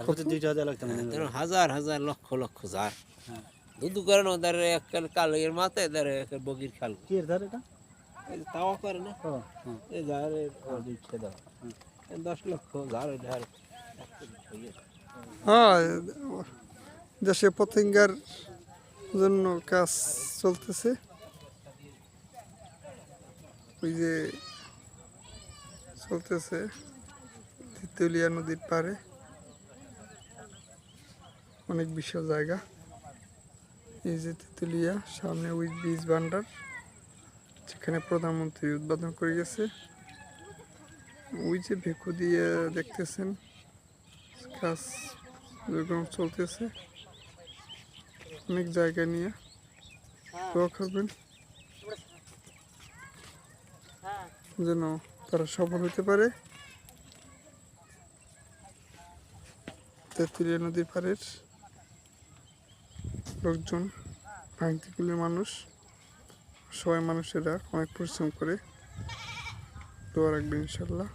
কত 2,000 লাগতো না হাজার হাজার লক্ষ লক্ষ ঝাড় দুদু কারণ ওদের একটা কালের মাথায় ধরে একটা বগির খাল কি এর ধার এটা এই যে তাওয়া করে না ও হ্যাঁ এই ঝাড়ের দিচ্ছে দাও 10 লক্ষ ঝাড় ঝাড় হ্যাঁ, দেশে পতেঙ্গার জন্য কাজ চলতেছে। ওই যে চলতেছে তেঁতুলিয়া নদীর পাড়ে, অনেক বিশাল জায়গা। এই যে তেঁতুলিয়া, সামনে ওই বীজ ভান্ডার যেখানে প্রধানমন্ত্রী উদ্বোধন করে গেছে। ওই যে ভেকু দিয়ে দেখতেছেন কাজ যেরকম চলতেছে, অনেক জায়গা নিয়ে দোয়া করবেন যেন তারা সফল হতে পারে। তেঁতুলিয়া নদীর পাড়ের লোকজন, ভাঙতিকুলের মানুষ, সবাই মানুষেরা অনেক পরিশ্রম করে। দোয়া রাখবেন ইনশাল্লাহ।